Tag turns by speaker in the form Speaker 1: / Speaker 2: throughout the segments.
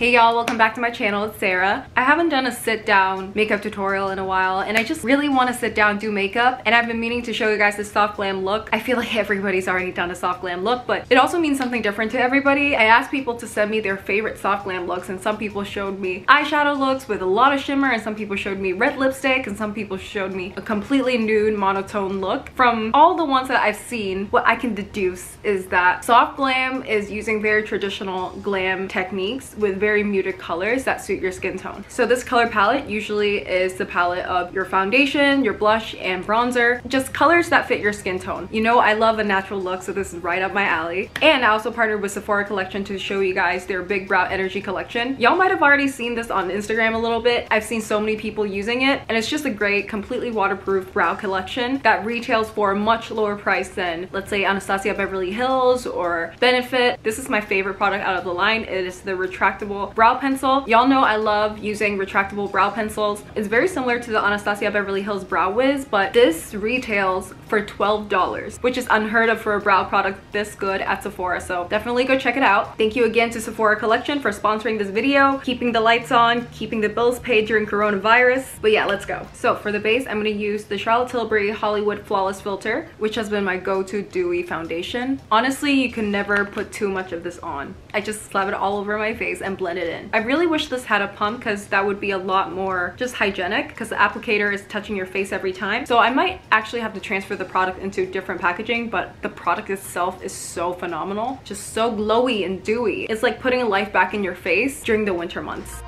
Speaker 1: Hey y'all, welcome back to my channel. It's Sarah. I haven't done a sit down makeup tutorial in a while and I just really want to sit down do makeup, and I've been meaning to show you guys this soft glam look. I feel like everybody's already done a soft glam look, but it also means something different to everybody. I asked people to send me their favorite soft glam looks, and some people showed me eyeshadow looks with a lot of shimmer, and some people showed me red lipstick, and some people showed me a completely nude monotone look. From all the ones that I've seen, what I can deduce is that soft glam is using very traditional glam techniques with very muted colors that suit your skin tone. So this color palette usually is the palette of your foundation, your blush, and bronzer, just colors that fit your skin tone. You know, I love a natural look, so this is right up my alley. And I also partnered with Sephora Collection to show you guys their Big Brow Energy collection. Y'all might have already seen this on Instagram a little bit. I've seen so many people using it, and it's just a great, completely waterproof brow collection that retails for a much lower price than, let's say, Anastasia Beverly Hills or Benefit. This is my favorite product out of the line. It is the retractable brow pencil. Y'all know I love using retractable brow pencils. It's very similar to the Anastasia Beverly Hills Brow Wiz, but this retails for $12, which is unheard of for a brow product this good at Sephora, so definitely go check it out. Thank you again to Sephora Collection for sponsoring this video, keeping the lights on, keeping the bills paid during coronavirus. But yeah, let's go. So for the base, I'm going to use the Charlotte Tilbury Hollywood Flawless Filter, which has been my go-to dewy foundation. Honestly, you can never put too much of this on. I just slap it all over my face and blend it in. I really wish this had a pump, because that would be a lot more just hygienic, because the applicator is touching your face every time. So I might actually have to transfer the product into different packaging, but the product itself is so phenomenal. Just so glowy and dewy. It's like putting life back in your face during the winter months.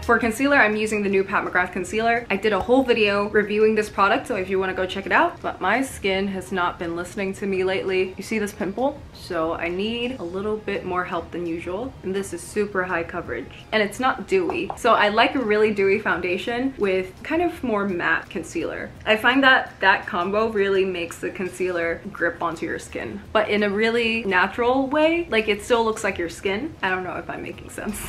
Speaker 1: For concealer, I'm using the new Pat McGrath concealer. I did a whole video reviewing this product, so if you want to go check it out. But my skin has not been listening to me lately. You see this pimple? So I need a little bit more help than usual. And this is super high coverage. And it's not dewy. So I like a really dewy foundation with kind of more matte concealer. I find that that combo really makes the concealer grip onto your skin, but in a really natural way. Like, it still looks like your skin. I don't know if I'm making sense.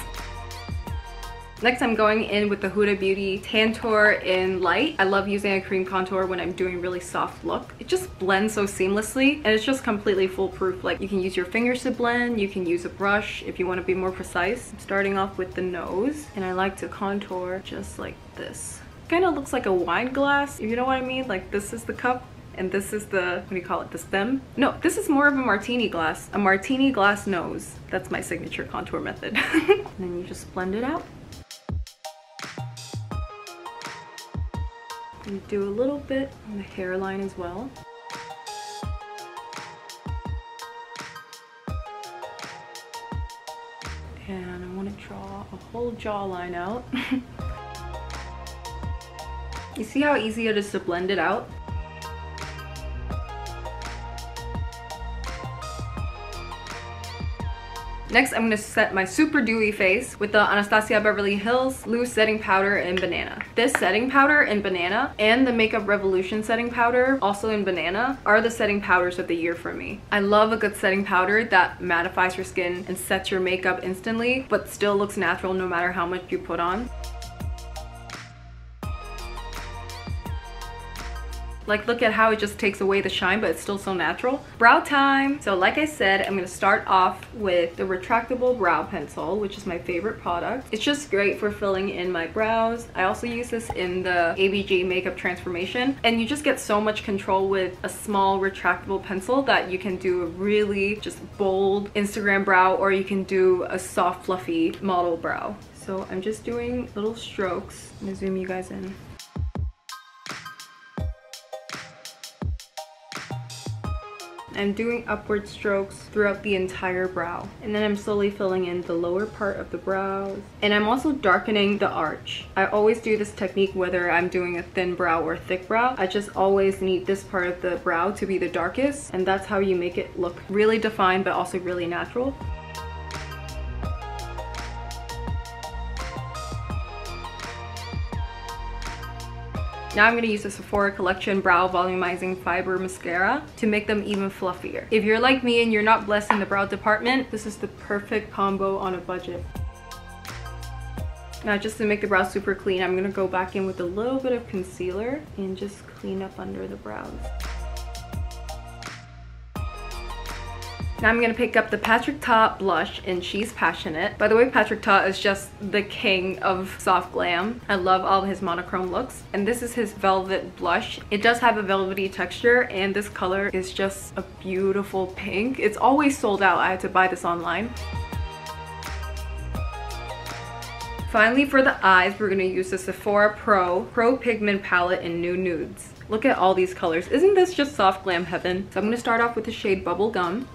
Speaker 1: Next, I'm going in with the Huda Beauty Tantour in Light. I love using a cream contour when I'm doing really soft look. It just blends so seamlessly, and it's just completely foolproof. Like, you can use your fingers to blend, you can use a brush if you want to be more precise. I'm starting off with the nose, and I like to contour just like this. Kind of looks like a wine glass, if you know what I mean. Like, this is the cup, and this is the, what do you call it, the stem? No, this is more of a martini glass. A martini glass nose. That's my signature contour method. And then you just blend it out. And do a little bit on the hairline as well. And I want to draw a whole jawline out. You see how easy it is to blend it out? Next, I'm going to set my super dewy face with the Anastasia Beverly Hills Loose Setting Powder in Banana. This setting powder in Banana and the Makeup Revolution setting powder, also in Banana, are the setting powders of the year for me. I love a good setting powder that mattifies your skin and sets your makeup instantly, but still looks natural no matter how much you put on. Like, look at how it just takes away the shine, but it's still so natural. Brow time. So like I said, I'm gonna start off with the retractable brow pencil, which is my favorite product. It's just great for filling in my brows. I also use this in the ABG Makeup Transformation, and you just get so much control with a small retractable pencil that you can do a really just bold Instagram brow, or you can do a soft, fluffy model brow. So I'm just doing little strokes. I'm gonna zoom you guys in. I'm doing upward strokes throughout the entire brow, and then I'm slowly filling in the lower part of the brows, and I'm also darkening the arch. I always do this technique whether I'm doing a thin brow or thick brow. I just always need this part of the brow to be the darkest, and that's how you make it look really defined but also really natural. Now I'm going to use the Sephora Collection Brow Volumizing Fiber Mascara to make them even fluffier. If you're like me and you're not blessed in the brow department, this is the perfect combo on a budget. Now, just to make the brows super clean, I'm going to go back in with a little bit of concealer and just clean up under the brows. Now I'm gonna pick up the Patrick Ta blush in She's Passionate. By the way, Patrick Ta is just the king of soft glam. I love all of his monochrome looks. And this is his velvet blush. It does have a velvety texture, and this color is just a beautiful pink. It's always sold out. I had to buy this online. Finally, for the eyes, we're gonna use the Sephora Pro Pigment Palette in New Nudes. Look at all these colors. Isn't this just soft glam heaven? So I'm gonna start off with the shade Bubblegum.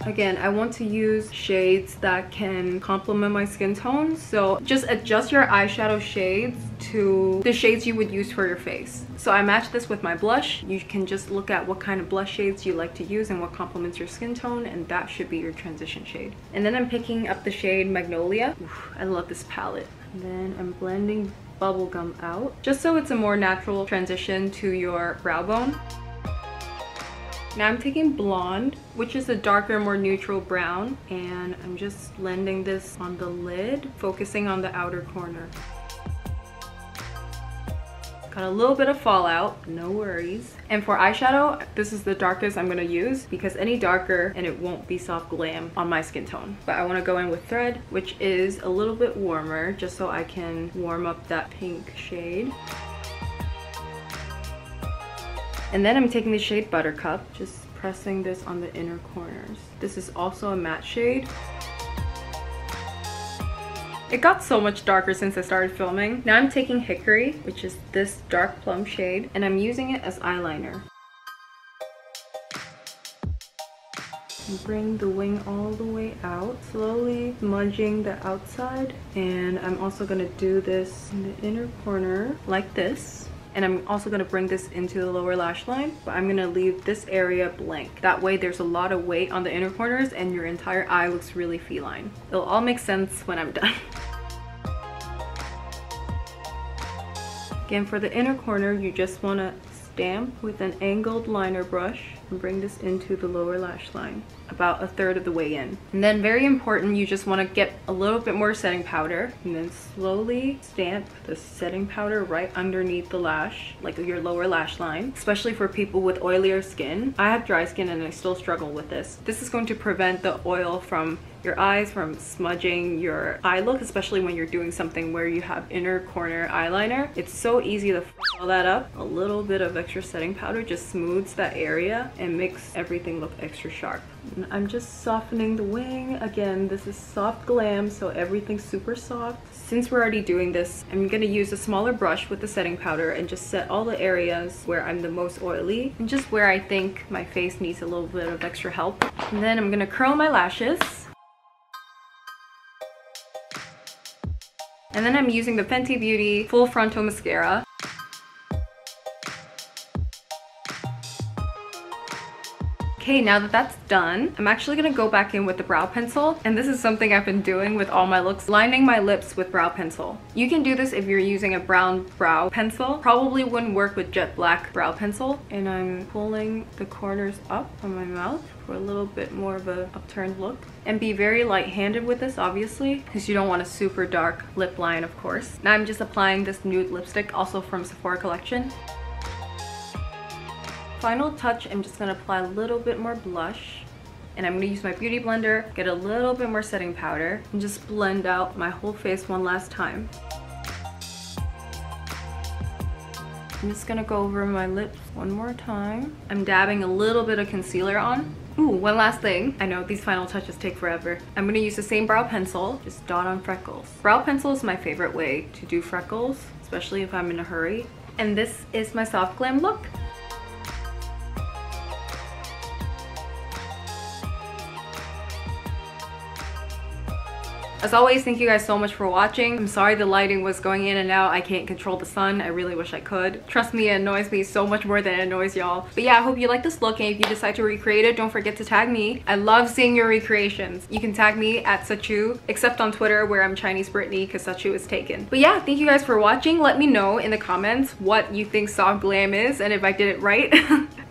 Speaker 1: Again, I want to use shades that can complement my skin tone. So just adjust your eyeshadow shades to the shades you would use for your face. So I matched this with my blush. You can just look at what kind of blush shades you like to use and what complements your skin tone, and that should be your transition shade. And then I'm picking up the shade Magnolia. Oof, I love this palette. And then I'm blending Bubblegum out, just so it's a more natural transition to your brow bone. Now I'm taking Blonde, which is a darker, more neutral brown, and I'm just blending this on the lid, focusing on the outer corner. Got a little bit of fallout, no worries. And for eyeshadow, this is the darkest I'm gonna use because any darker and it won't be soft glam on my skin tone. But I wanna go in with Thread, which is a little bit warmer, just so I can warm up that pink shade. And then I'm taking the shade Buttercup, just pressing this on the inner corners. This is also a matte shade. It got so much darker since I started filming. Now I'm taking Hickory, which is this dark plum shade, and I'm using it as eyeliner. And bring the wing all the way out, slowly smudging the outside. And I'm also gonna do this in the inner corner like this. And I'm also gonna bring this into the lower lash line, but I'm gonna leave this area blank. That way there's a lot of weight on the inner corners and your entire eye looks really feline. It'll all make sense when I'm done. Again, for the inner corner, you just wanna stamp with an angled liner brush and bring this into the lower lash line, about a third of the way in. And then very important, you just want to get a little bit more setting powder and then slowly stamp the setting powder right underneath the lash, like your lower lash line, especially for people with oilier skin. I have dry skin and I still struggle with this. This is going to prevent the oil from your eyes from smudging your eye look, especially when you're doing something where you have inner corner eyeliner. It's so easy to fill that up. A little bit of extra setting powder just smooths that area and makes everything look extra sharp. And I'm just softening the wing. Again, this is soft glam, so everything's super soft. Since we're already doing this, I'm gonna use a smaller brush with the setting powder and just set all the areas where I'm the most oily and just where I think my face needs a little bit of extra help. And then I'm gonna curl my lashes. And then I'm using the Fenty Beauty Full Frontal Mascara. Okay, now that that's done, I'm actually gonna go back in with the brow pencil. And this is something I've been doing with all my looks, lining my lips with brow pencil. You can do this if you're using a brown brow pencil. Probably wouldn't work with jet black brow pencil. And I'm pulling the corners up on my mouth for a little bit more of a upturned look. And be very light-handed with this, obviously, because you don't want a super dark lip line, of course. Now I'm just applying this nude lipstick, also from Sephora collection. Final touch, I'm just gonna apply a little bit more blush, and I'm gonna use my beauty blender, get a little bit more setting powder, and just blend out my whole face one last time. I'm just gonna go over my lips one more time. I'm dabbing a little bit of concealer on. Ooh, one last thing. I know these final touches take forever. I'm gonna use the same brow pencil, just dot on freckles. Brow pencil is my favorite way to do freckles, especially if I'm in a hurry. And this is my soft glam look. As always, thank you guys so much for watching. I'm sorry the lighting was going in and out. I can't control the sun. I really wish I could. Trust me, it annoys me so much more than it annoys y'all. But yeah, I hope you like this look, and if you decide to recreate it, don't forget to tag me. I love seeing your recreations. You can tag me at SACHEU, except on Twitter where I'm Chinese Britney because SACHEU is taken. But yeah, thank you guys for watching. Let me know in the comments what you think soft glam is and if I did it right.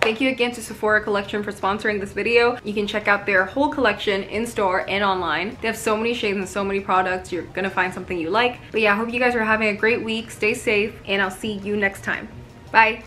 Speaker 1: Thank you again to Sephora Collection for sponsoring this video. You can check out their whole collection in store and online. They have so many shades and so many products. You're gonna find something you like. But yeah, I hope you guys are having a great week. Stay safe, and I'll see you next time. Bye.